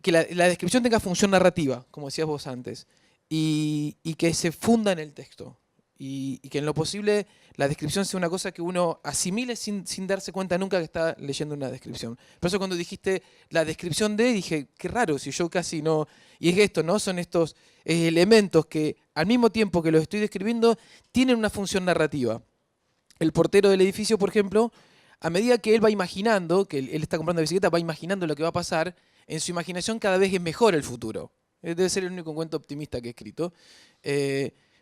la descripción tenga función narrativa, como decías vos antes, y que se funda en el texto. Y que en lo posible la descripción sea una cosa que uno asimile sin darse cuenta nunca que está leyendo una descripción. Por eso cuando dijiste la descripción de, dije, qué raro, si yo casi no... Y es esto, ¿no? Son estos elementos que al mismo tiempo que los estoy describiendo tienen una función narrativa. El portero del edificio, por ejemplo, a medida que él va imaginando, que él está comprando bicicleta, va imaginando lo que va a pasar, en su imaginación cada vez es mejor el futuro. Debe ser el único cuento optimista que he escrito.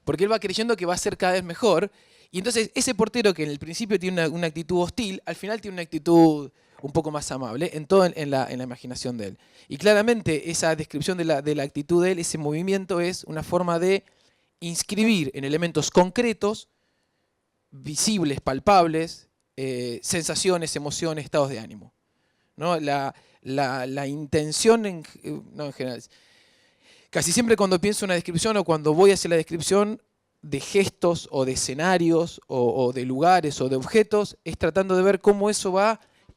Porque él va creyendo que va a ser cada vez mejor. Y entonces ese portero que en el principio tiene una actitud hostil, al final tiene una actitud un poco más amable, en la imaginación de él. Y claramente esa descripción de la actitud de él, ese movimiento es una forma de inscribir en elementos concretos, visibles, palpables, sensaciones, emociones, estados de ánimo, ¿no? La intención, no en general, casi siempre cuando pienso en una descripción o cuando voy hacia la descripción de gestos o de escenarios o de lugares o de objetos, es tratando de ver cómo eso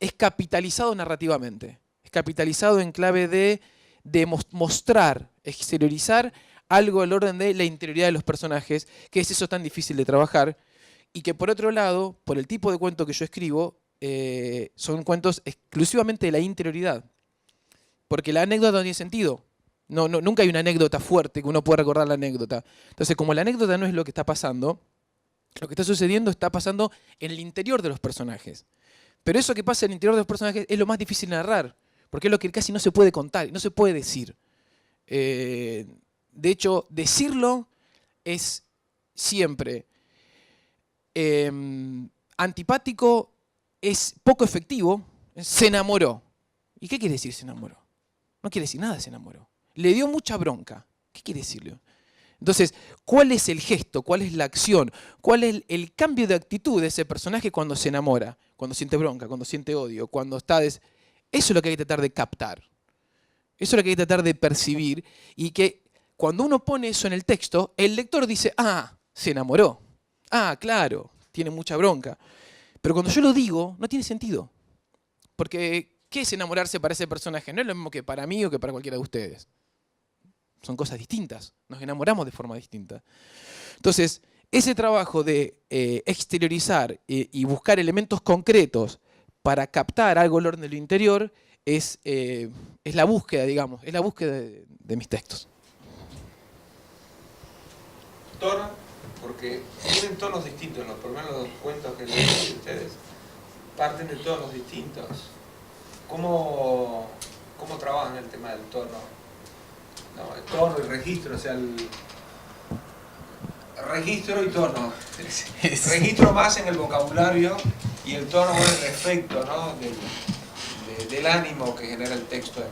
es capitalizado narrativamente. Es capitalizado en clave de mostrar, exteriorizar algo al orden de la interioridad de los personajes, que es eso tan difícil de trabajar, y que por otro lado, por el tipo de cuento que yo escribo, son cuentos exclusivamente de la interioridad. Porque la anécdota no tiene sentido. Nunca hay una anécdota fuerte que uno pueda recordar la anécdota. Entonces, como la anécdota no es lo que está pasando, lo que está sucediendo está pasando en el interior de los personajes. Pero eso que pasa en el interior de los personajes es lo más difícil de narrar, porque es lo que casi no se puede contar, no se puede decir. De hecho, decirlo es siempre antipático, es poco efectivo, se enamoró. ¿Y qué quiere decir se enamoró? No quiere decir nada se enamoró. Le dio mucha bronca. ¿Qué quiere decirle? Entonces, ¿cuál es el gesto? ¿Cuál es la acción? ¿Cuál es el cambio de actitud de ese personaje cuando se enamora? Cuando siente bronca, cuando siente odio, cuando está... Eso es lo que hay que tratar de captar. Eso es lo que hay que tratar de percibir. Y que cuando uno pone eso en el texto, el lector dice, ah, se enamoró. Ah, claro, tiene mucha bronca. Pero cuando yo lo digo, no tiene sentido. Porque, ¿qué es enamorarse para ese personaje? No es lo mismo que para mí o que para cualquiera de ustedes. Son cosas distintas. Nos enamoramos de forma distinta. Entonces, ese trabajo de exteriorizar y buscar elementos concretos para captar algo al orden de lo interior es la búsqueda, digamos, es la búsqueda de mis textos. Tono, porque tienen tonos distintos, por lo menos los cuentos que leí de ustedes parten de tonos distintos. ¿Cómo trabajan el tema del tono? No, el tono y registro, o sea, el registro y tono. Registro más en el vocabulario y el tono con el efecto, ¿no? del ánimo que genera el texto en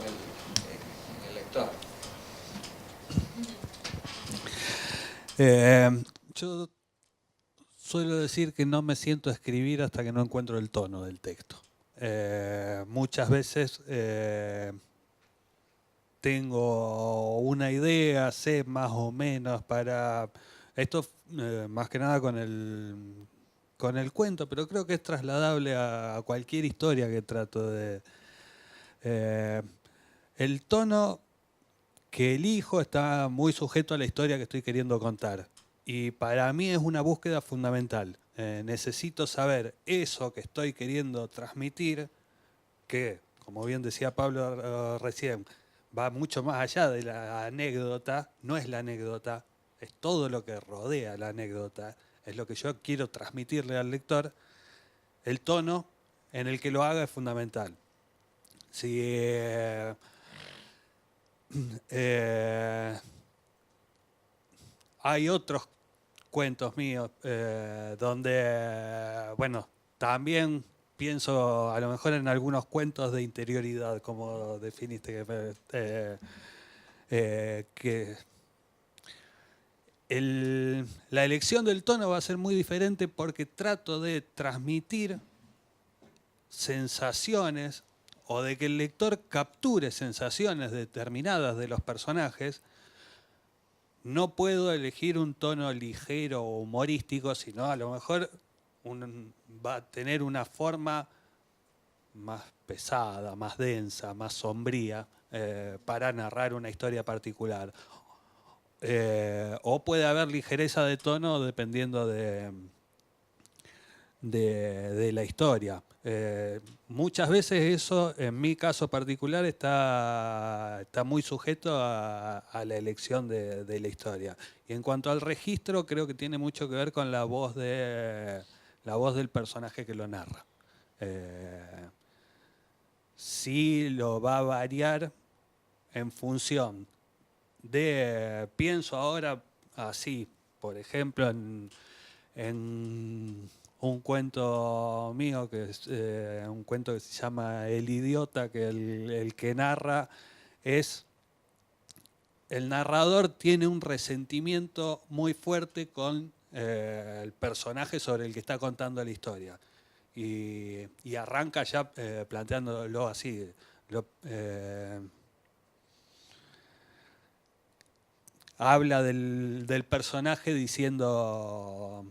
el lector. Yo suelo decir que no me siento a escribir hasta que no encuentro el tono del texto. Muchas veces tengo una idea, sé más o menos para... Esto más que nada con el cuento, pero creo que es trasladable a cualquier historia que trato de... el tono que elijo está muy sujeto a la historia que estoy queriendo contar. Y para mí es una búsqueda fundamental. Necesito saber eso que estoy queriendo transmitir, que, como bien decía Pablo recién, va mucho más allá de la anécdota, no es la anécdota, es todo lo que rodea la anécdota, es lo que yo quiero transmitirle al lector. El tono en el que lo haga es fundamental. Si hay otros cuentos míos donde, bueno, también pienso a lo mejor en algunos cuentos de interioridad, como definiste, que la elección del tono va a ser muy diferente porque trato de transmitir sensaciones o de que el lector capture sensaciones determinadas de los personajes. No puedo elegir un tono ligero o humorístico, sino a lo mejor va a tener una forma más pesada, más densa, más sombría para narrar una historia particular. O puede haber ligereza de tono dependiendo de la historia. Muchas veces eso, en mi caso particular, está muy sujeto a la elección de la historia. Y en cuanto al registro, creo que tiene mucho que ver con la voz del personaje que lo narra. Sí lo va a variar en función de, pienso ahora así, por ejemplo, en un cuento mío, que es un cuento que se llama El idiota, que el que narra es... El narrador tiene un resentimiento muy fuerte con el personaje sobre el que está contando la historia. y arranca ya planteándolo así. Habla del personaje diciendo,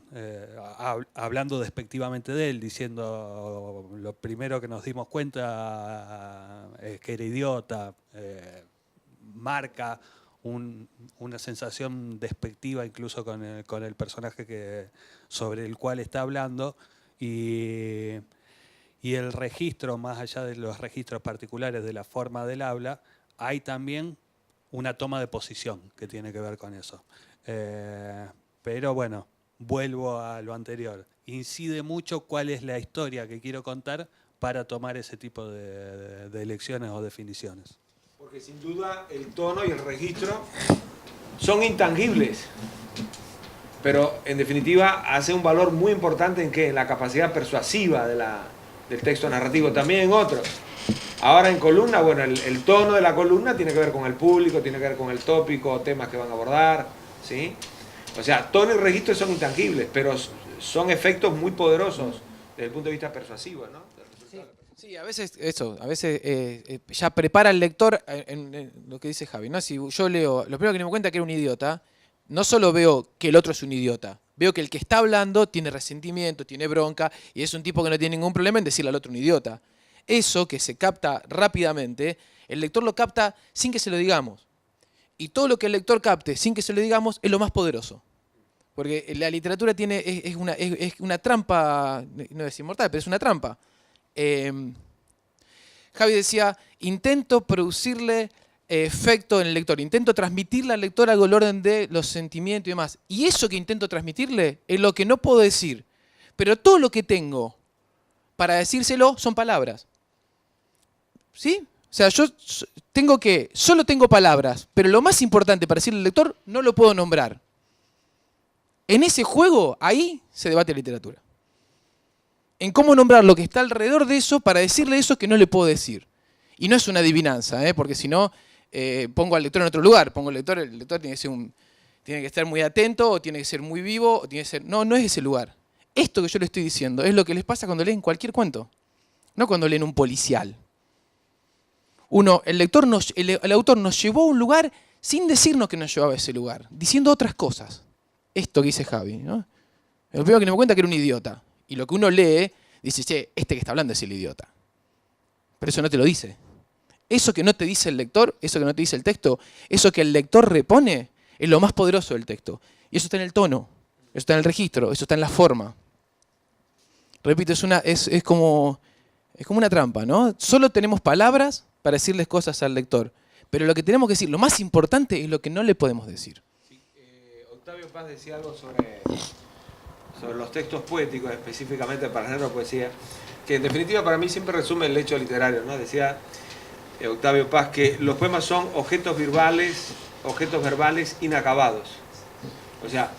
hablando despectivamente de él, diciendo lo primero que nos dimos cuenta es que era idiota, marca una sensación despectiva incluso con el personaje sobre el cual está hablando, y el registro, más allá de los registros particulares de la forma del habla, hay también una toma de posición que tiene que ver con eso. Pero bueno, vuelvo a lo anterior. Incide mucho cuál es la historia que quiero contar para tomar ese tipo de elecciones o definiciones. Porque sin duda el tono y el registro son intangibles, pero en definitiva hace un valor muy importante en la capacidad persuasiva del texto narrativo, también en otros. Ahora en columna, bueno, el tono de la columna tiene que ver con el público, tiene que ver con el tópico, temas que van a abordar, ¿sí? O sea, tono y registro son intangibles, pero son efectos muy poderosos desde el punto de vista persuasivo, ¿no? Sí, a veces eso, ya prepara al lector en lo que dice Javi, ¿no? Si yo leo, lo primero que me di cuenta que era un idiota, no solo veo que el otro es un idiota, veo que el que está hablando tiene resentimiento, tiene bronca, y es un tipo que no tiene ningún problema en decirle al otro un idiota. Eso que se capta rápidamente, el lector lo capta sin que se lo digamos. Y todo lo que el lector capte sin que se lo digamos es lo más poderoso. Porque la literatura es una trampa, no es inmortal, pero es una trampa. Javi decía, intento producirle efecto en el lector, intento transmitirle al lector algo al orden de los sentimientos y demás. Y eso que intento transmitirle es lo que no puedo decir. Pero todo lo que tengo para decírselo son palabras. ¿Sí? O sea, yo solo tengo palabras, pero lo más importante para decirle al lector no lo puedo nombrar. En ese juego, ahí se debate la literatura. En cómo nombrar lo que está alrededor de eso para decirle eso que no le puedo decir. Y no es una adivinanza, porque si no, pongo al lector en otro lugar. El lector tiene que estar muy atento, o tiene que ser muy vivo, o tiene que ser... No, no es ese lugar. Esto que yo le estoy diciendo es lo que les pasa cuando leen cualquier cuento. No cuando leen un policial. El autor nos llevó a un lugar sin decirnos que nos llevaba a ese lugar, diciendo otras cosas. Esto que dice Javi, ¿no? Lo primero que me cuenta que era un idiota. Y lo que uno lee, dice, che, este que está hablando es el idiota. Pero eso no te lo dice. Eso que no te dice el lector, eso que no te dice el texto, eso que el lector repone, es lo más poderoso del texto. Y eso está en el tono, eso está en el registro, eso está en la forma. Repito, es como una trampa, ¿no? Solo tenemos palabras para decirles cosas al lector. Pero lo que tenemos que decir, lo más importante, es lo que no le podemos decir. Sí, Octavio Paz decía algo sobre los textos poéticos, específicamente para el género de poesía, que en definitiva para mí siempre resume el hecho literario, ¿no? Decía Octavio Paz que los poemas son objetos verbales inacabados. O sea,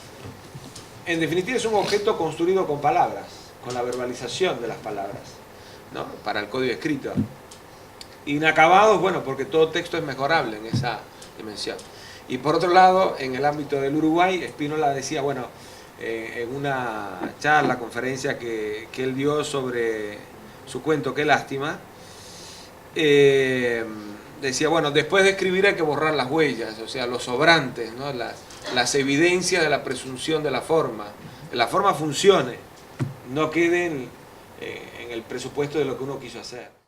en definitiva es un objeto construido con palabras, con la verbalización de las palabras, ¿no? Para el código escrito. Inacabados, bueno, porque todo texto es mejorable en esa dimensión. Y por otro lado, en el ámbito del Uruguay, Spínola decía, bueno, en una charla, conferencia que él dio sobre su cuento Qué lástima, decía, bueno, después de escribir hay que borrar las huellas, o sea, los sobrantes, ¿no? las evidencias de la presunción de la forma. Que la forma funcione, no quede en el presupuesto de lo que uno quiso hacer.